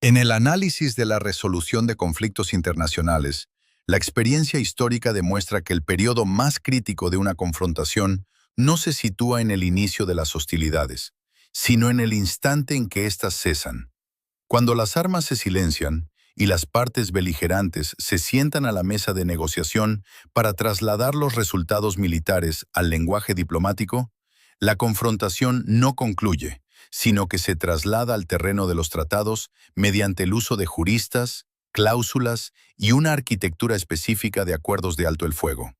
En el análisis de la resolución de conflictos internacionales, la experiencia histórica demuestra que el periodo más crítico de una confrontación no se sitúa en el inicio de las hostilidades, sino en el instante en que éstas cesan. Cuando las armas se silencian y las partes beligerantes se sientan a la mesa de negociación para trasladar los resultados militares al lenguaje diplomático, la confrontación no concluye, sino que se traslada al terreno de los tratados mediante el uso de juristas, cláusulas y una arquitectura específica de acuerdos de alto el fuego.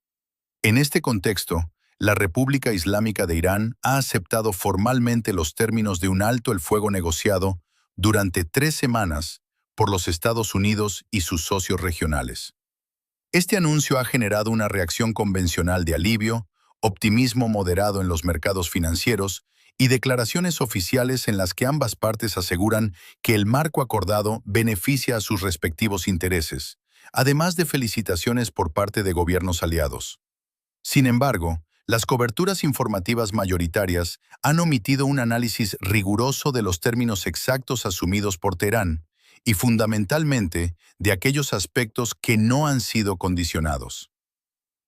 En este contexto, la República Islámica de Irán ha aceptado formalmente los términos de un alto el fuego negociado durante 3 semanas por los Estados Unidos y sus socios regionales. Este anuncio ha generado una reacción convencional de alivio, optimismo moderado en los mercados financieros y declaraciones oficiales en las que ambas partes aseguran que el marco acordado beneficia a sus respectivos intereses, además de felicitaciones por parte de gobiernos aliados. Sin embargo, las coberturas informativas mayoritarias han omitido un análisis riguroso de los términos exactos asumidos por Teherán y fundamentalmente de aquellos aspectos que no han sido condicionados.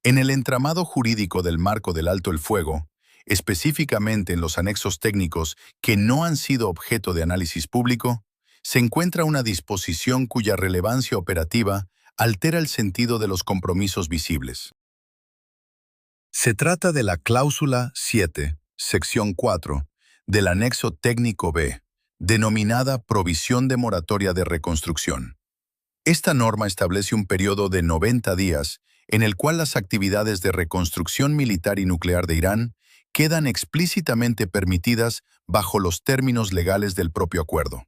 En el entramado jurídico del marco del alto el fuego, específicamente en los anexos técnicos que no han sido objeto de análisis público, se encuentra una disposición cuya relevancia operativa altera el sentido de los compromisos visibles. Se trata de la cláusula 7, sección 4, del anexo técnico B, denominada Provisión de Moratoria de Reconstrucción. Esta norma establece un periodo de 90 días en el cual las actividades de reconstrucción militar y nuclear de Irán quedan explícitamente permitidas bajo los términos legales del propio acuerdo.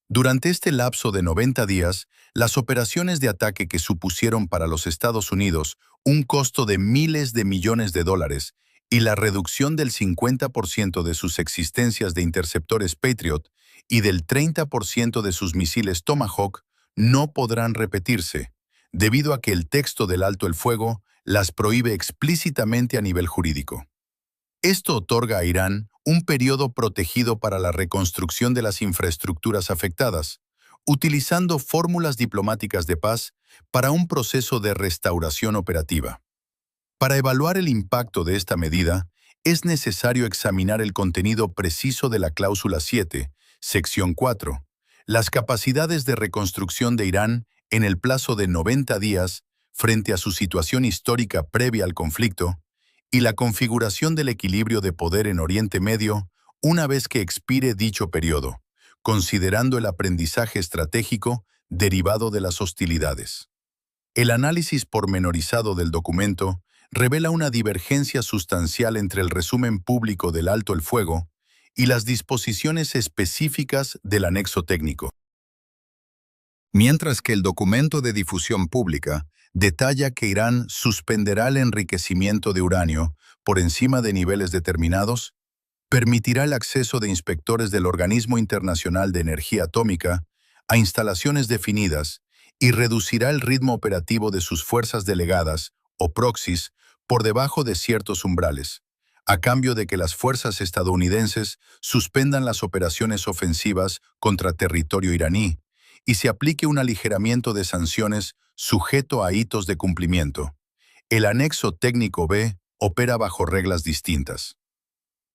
Durante este lapso de 90 días, las operaciones de ataque que supusieron para los Estados Unidos un costo de miles de millones de dólares y la reducción del 50% de sus existencias de interceptores Patriot y del 30% de sus misiles Tomahawk no podrán repetirse, debido a que el texto del alto el fuego las prohíbe explícitamente a nivel jurídico. Esto otorga a Irán un periodo protegido para la reconstrucción de las infraestructuras afectadas, utilizando fórmulas diplomáticas de paz para un proceso de restauración operativa. Para evaluar el impacto de esta medida, es necesario examinar el contenido preciso de la cláusula 7, sección 4, las capacidades de reconstrucción de Irán en el plazo de 90 días frente a su situación histórica previa al conflicto, y la configuración del equilibrio de poder en Oriente Medio una vez que expire dicho periodo, considerando el aprendizaje estratégico derivado de las hostilidades. El análisis pormenorizado del documento revela una divergencia sustancial entre el resumen público del alto el fuego y las disposiciones específicas del anexo técnico. Mientras que el documento de difusión pública detalla que Irán suspenderá el enriquecimiento de uranio por encima de niveles determinados, permitirá el acceso de inspectores del Organismo Internacional de Energía Atómica a instalaciones definidas y reducirá el ritmo operativo de sus fuerzas delegadas, o proxies, por debajo de ciertos umbrales, a cambio de que las fuerzas estadounidenses suspendan las operaciones ofensivas contra territorio iraní y se aplique un aligeramiento de sanciones sujeto a hitos de cumplimiento. El anexo técnico B opera bajo reglas distintas.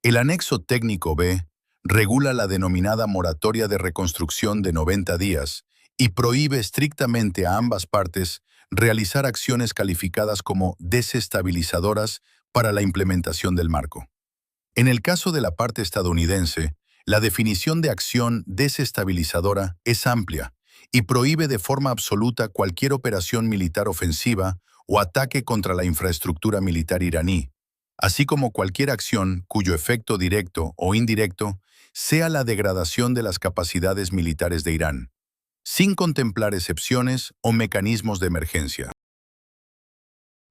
El anexo técnico B regula la denominada moratoria de reconstrucción de 90 días y prohíbe estrictamente a ambas partes realizar acciones calificadas como desestabilizadoras para la implementación del marco. En el caso de la parte estadounidense, la definición de acción desestabilizadora es amplia y prohíbe de forma absoluta cualquier operación militar ofensiva o ataque contra la infraestructura militar iraní, así como cualquier acción cuyo efecto directo o indirecto sea la degradación de las capacidades militares de Irán, sin contemplar excepciones o mecanismos de emergencia.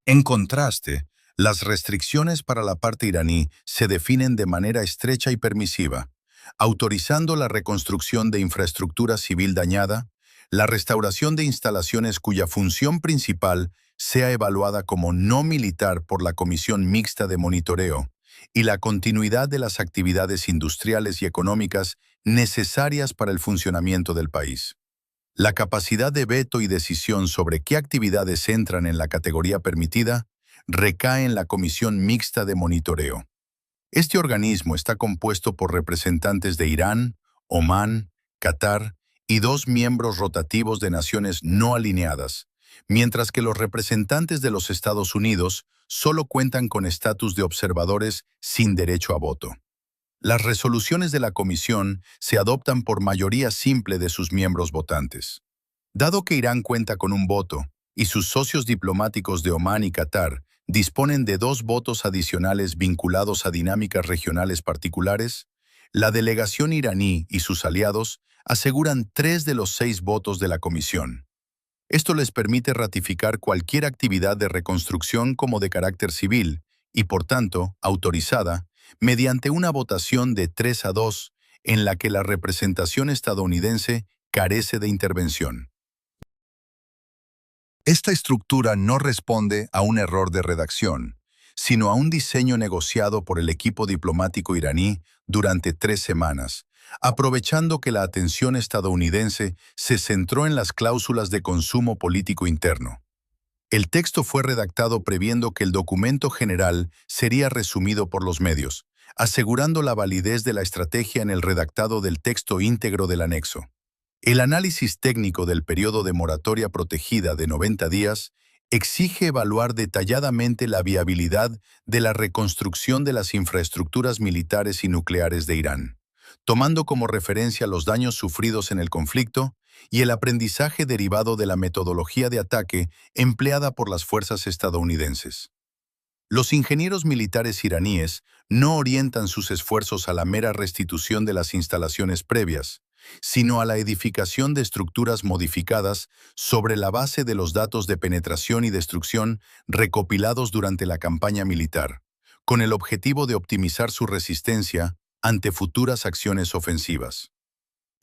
En contraste, las restricciones para la parte iraní se definen de manera estrecha y permisiva, autorizando la reconstrucción de infraestructura civil dañada, la restauración de instalaciones cuya función principal sea evaluada como no militar por la Comisión Mixta de Monitoreo, y la continuidad de las actividades industriales y económicas necesarias para el funcionamiento del país. La capacidad de veto y decisión sobre qué actividades entran en la categoría permitida recae en la Comisión Mixta de Monitoreo. Este organismo está compuesto por representantes de Irán, Omán, Qatar y 2 miembros rotativos de naciones no alineadas, mientras que los representantes de los Estados Unidos solo cuentan con estatus de observadores sin derecho a voto. Las resoluciones de la Comisión se adoptan por mayoría simple de sus miembros votantes. Dado que Irán cuenta con un voto y sus socios diplomáticos de Omán y Qatar disponen de 2 votos adicionales vinculados a dinámicas regionales particulares, la delegación iraní y sus aliados aseguran 3 de los 6 votos de la Comisión. Esto les permite ratificar cualquier actividad de reconstrucción como de carácter civil y, por tanto, autorizada, mediante una votación de 3-2 en la que la representación estadounidense carece de intervención. Esta estructura no responde a un error de redacción, sino a un diseño negociado por el equipo diplomático iraní durante 3 semanas, aprovechando que la atención estadounidense se centró en las cláusulas de consumo político interno. El texto fue redactado previendo que el documento general sería resumido por los medios, asegurando la validez de la estrategia en el redactado del texto íntegro del anexo. El análisis técnico del periodo de moratoria protegida de 90 días exige evaluar detalladamente la viabilidad de la reconstrucción de las infraestructuras militares y nucleares de Irán, tomando como referencia los daños sufridos en el conflicto y el aprendizaje derivado de la metodología de ataque empleada por las fuerzas estadounidenses. Los ingenieros militares iraníes no orientan sus esfuerzos a la mera restitución de las instalaciones previas, sino a la edificación de estructuras modificadas sobre la base de los datos de penetración y destrucción recopilados durante la campaña militar, con el objetivo de optimizar su resistencia ante futuras acciones ofensivas.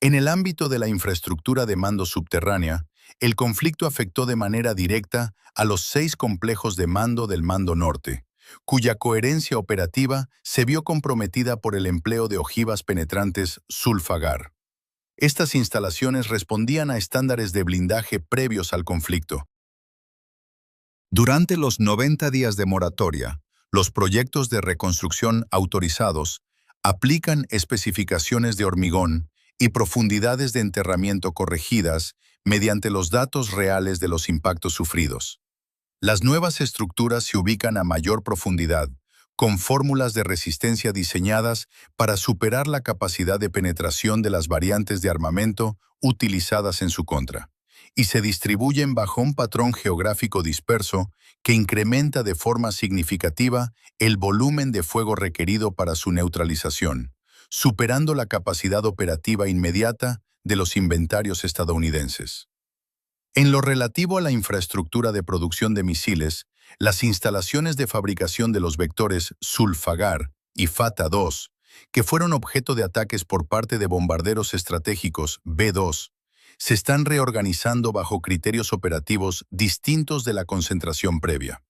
En el ámbito de la infraestructura de mando subterránea, el conflicto afectó de manera directa a los 6 complejos de mando del Mando Norte, cuya coherencia operativa se vio comprometida por el empleo de ojivas penetrantes Zulfagar. Estas instalaciones respondían a estándares de blindaje previos al conflicto. Durante los 90 días de moratoria, los proyectos de reconstrucción autorizados aplican especificaciones de hormigón y profundidades de enterramiento corregidas mediante los datos reales de los impactos sufridos. Las nuevas estructuras se ubican a mayor profundidad, con fórmulas de resistencia diseñadas para superar la capacidad de penetración de las variantes de armamento utilizadas en su contra, y se distribuyen bajo un patrón geográfico disperso que incrementa de forma significativa el volumen de fuego requerido para su neutralización, superando la capacidad operativa inmediata de los inventarios estadounidenses. En lo relativo a la infraestructura de producción de misiles, las instalaciones de fabricación de los vectores Zulfagar y Fatah-2, que fueron objeto de ataques por parte de bombarderos estratégicos B-2, se están reorganizando bajo criterios operativos distintos de la concentración previa.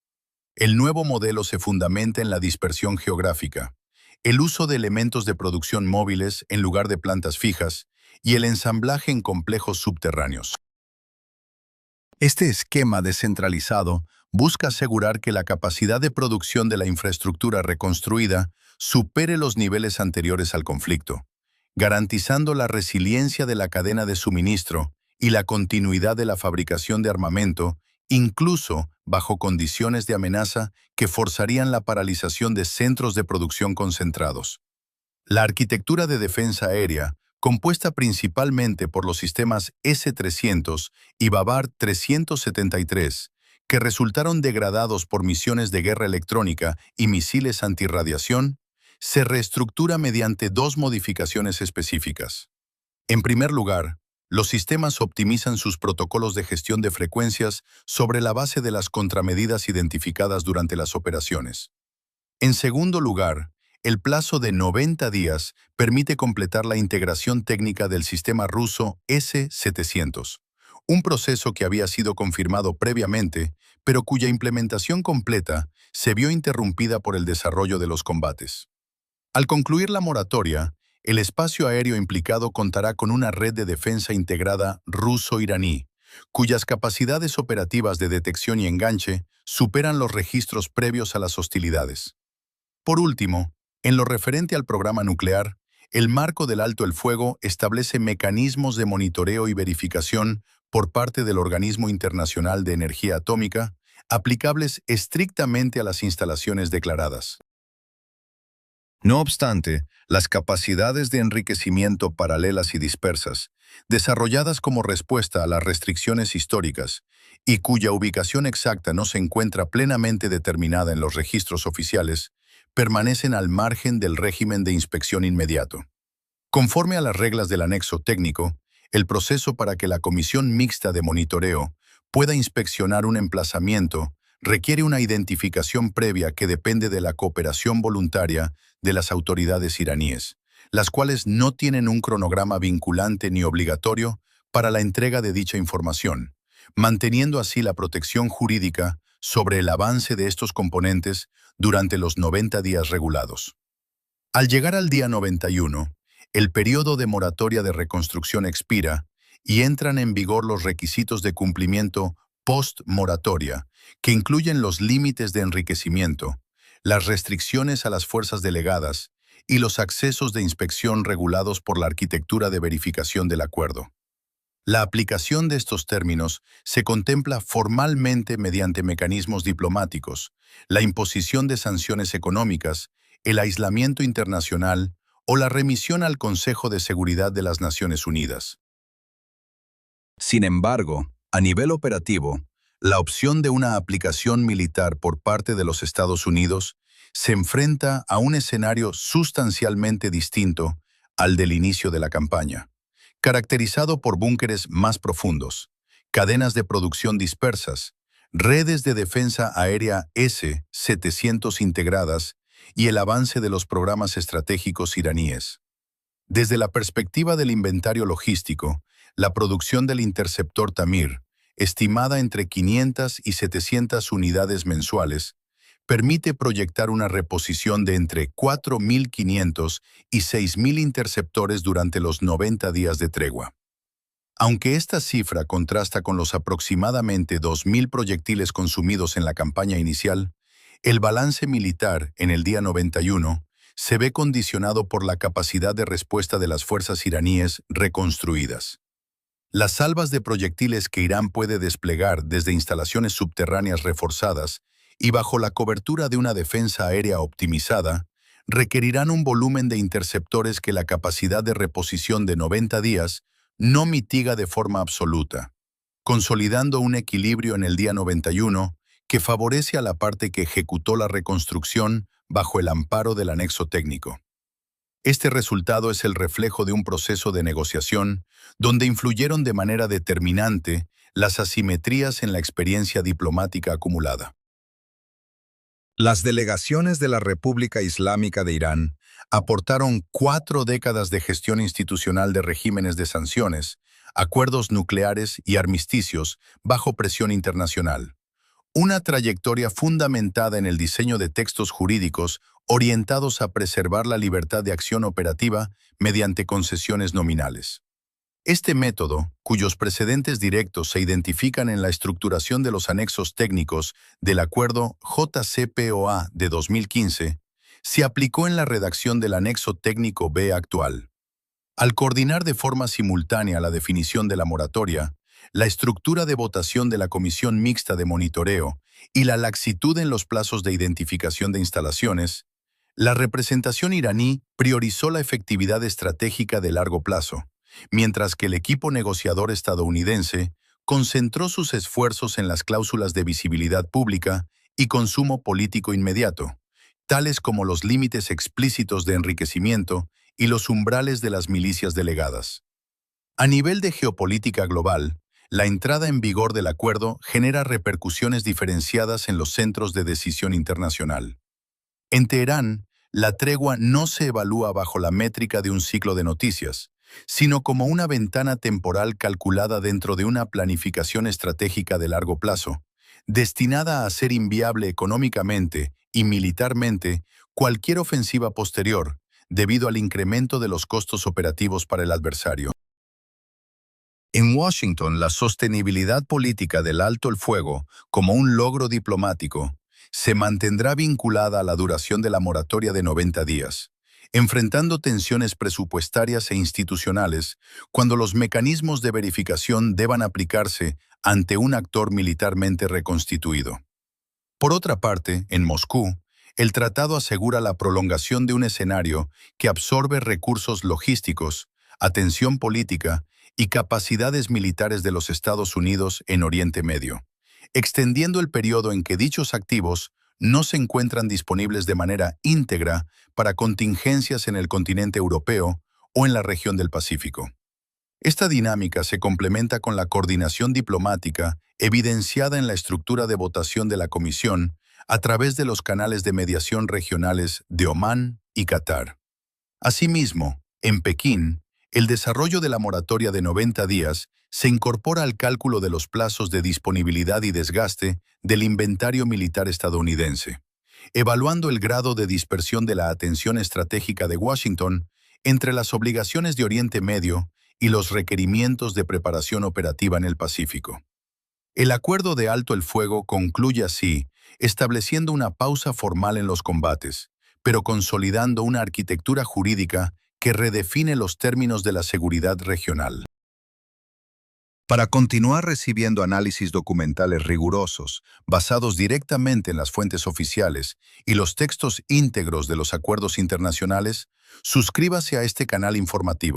El nuevo modelo se fundamenta en la dispersión geográfica, el uso de elementos de producción móviles en lugar de plantas fijas y el ensamblaje en complejos subterráneos. Este esquema descentralizado busca asegurar que la capacidad de producción de la infraestructura reconstruida supere los niveles anteriores al conflicto, garantizando la resiliencia de la cadena de suministro y la continuidad de la fabricación de armamento, incluso bajo condiciones de amenaza que forzarían la paralización de centros de producción concentrados. La arquitectura de defensa aérea, compuesta principalmente por los sistemas S-300 y Bavar 373, que resultaron degradados por misiones de guerra electrónica y misiles antirradiación, se reestructura mediante 2 modificaciones específicas. En primer lugar, los sistemas optimizan sus protocolos de gestión de frecuencias sobre la base de las contramedidas identificadas durante las operaciones. En segundo lugar, el plazo de 90 días permite completar la integración técnica del sistema ruso S-700, un proceso que había sido confirmado previamente, pero cuya implementación completa se vio interrumpida por el desarrollo de los combates. Al concluir la moratoria, el espacio aéreo implicado contará con una red de defensa integrada ruso-iraní, cuyas capacidades operativas de detección y enganche superan los registros previos a las hostilidades. Por último, en lo referente al programa nuclear, el marco del alto el fuego establece mecanismos de monitoreo y verificación por parte del Organismo Internacional de Energía Atómica, aplicables estrictamente a las instalaciones declaradas. No obstante, las capacidades de enriquecimiento paralelas y dispersas, desarrolladas como respuesta a las restricciones históricas y cuya ubicación exacta no se encuentra plenamente determinada en los registros oficiales, permanecen al margen del régimen de inspección inmediato. Conforme a las reglas del anexo técnico, el proceso para que la Comisión Mixta de Monitoreo pueda inspeccionar un emplazamiento requiere una identificación previa que depende de la cooperación voluntaria de las autoridades iraníes, las cuales no tienen un cronograma vinculante ni obligatorio para la entrega de dicha información, manteniendo así la protección jurídica sobre el avance de estos componentes durante los 90 días regulados. Al llegar al día 91, el periodo de moratoria de reconstrucción expira y entran en vigor los requisitos de cumplimiento post-moratoria, que incluyen los límites de enriquecimiento, las restricciones a las fuerzas delegadas y los accesos de inspección regulados por la arquitectura de verificación del acuerdo. La aplicación de estos términos se contempla formalmente mediante mecanismos diplomáticos, la imposición de sanciones económicas, el aislamiento internacional o la remisión al Consejo de Seguridad de las Naciones Unidas. Sin embargo, a nivel operativo, la opción de una aplicación militar por parte de los Estados Unidos se enfrenta a un escenario sustancialmente distinto al del inicio de la campaña, caracterizado por búnkeres más profundos, cadenas de producción dispersas, redes de defensa aérea S-700 integradas y el avance de los programas estratégicos iraníes. Desde la perspectiva del inventario logístico, la producción del interceptor Tamir, estimada entre 500 y 700 unidades mensuales, permite proyectar una reposición de entre 4.500 y 6.000 interceptores durante los 90 días de tregua. Aunque esta cifra contrasta con los aproximadamente 2.000 proyectiles consumidos en la campaña inicial, el balance militar en el día 91 se ve condicionado por la capacidad de respuesta de las fuerzas iraníes reconstruidas. Las salvas de proyectiles que Irán puede desplegar desde instalaciones subterráneas reforzadas y bajo la cobertura de una defensa aérea optimizada, requerirán un volumen de interceptores que la capacidad de reposición de 90 días no mitiga de forma absoluta, consolidando un equilibrio en el día 91 que favorece a la parte que ejecutó la reconstrucción bajo el amparo del anexo técnico. Este resultado es el reflejo de un proceso de negociación donde influyeron de manera determinante las asimetrías en la experiencia diplomática acumulada. Las delegaciones de la República Islámica de Irán aportaron 4 décadas de gestión institucional de regímenes de sanciones, acuerdos nucleares y armisticios bajo presión internacional. Una trayectoria fundamentada en el diseño de textos jurídicos orientados a preservar la libertad de acción operativa mediante concesiones nominales. Este método, cuyos precedentes directos se identifican en la estructuración de los anexos técnicos del Acuerdo JCPOA de 2015, se aplicó en la redacción del anexo técnico B actual. Al coordinar de forma simultánea la definición de la moratoria, la estructura de votación de la Comisión Mixta de Monitoreo y la laxitud en los plazos de identificación de instalaciones, la representación iraní priorizó la efectividad estratégica de largo plazo, mientras que el equipo negociador estadounidense concentró sus esfuerzos en las cláusulas de visibilidad pública y consumo político inmediato, tales como los límites explícitos de enriquecimiento y los umbrales de las milicias delegadas. A nivel de geopolítica global, la entrada en vigor del acuerdo genera repercusiones diferenciadas en los centros de decisión internacional. En Teherán, la tregua no se evalúa bajo la métrica de un ciclo de noticias, sino como una ventana temporal calculada dentro de una planificación estratégica de largo plazo, destinada a hacer inviable económicamente y militarmente cualquier ofensiva posterior, debido al incremento de los costos operativos para el adversario. En Washington, la sostenibilidad política del alto el fuego, como un logro diplomático, se mantendrá vinculada a la duración de la moratoria de 90 días, enfrentando tensiones presupuestarias e institucionales cuando los mecanismos de verificación deban aplicarse ante un actor militarmente reconstituido. Por otra parte, en Moscú, el tratado asegura la prolongación de un escenario que absorbe recursos logísticos, atención política y capacidades militares de los Estados Unidos en Oriente Medio, extendiendo el periodo en que dichos activos no se encuentran disponibles de manera íntegra para contingencias en el continente europeo o en la región del Pacífico. Esta dinámica se complementa con la coordinación diplomática evidenciada en la estructura de votación de la Comisión a través de los canales de mediación regionales de Omán y Qatar. Asimismo, en Pekín, el desarrollo de la moratoria de 90 días se incorpora al cálculo de los plazos de disponibilidad y desgaste del inventario militar estadounidense, evaluando el grado de dispersión de la atención estratégica de Washington entre las obligaciones de Oriente Medio y los requerimientos de preparación operativa en el Pacífico. El acuerdo de alto el fuego concluye así, estableciendo una pausa formal en los combates, pero consolidando una arquitectura jurídica que redefine los términos de la seguridad regional. Para continuar recibiendo análisis documentales rigurosos, basados directamente en las fuentes oficiales y los textos íntegros de los acuerdos internacionales, suscríbase a este canal informativo.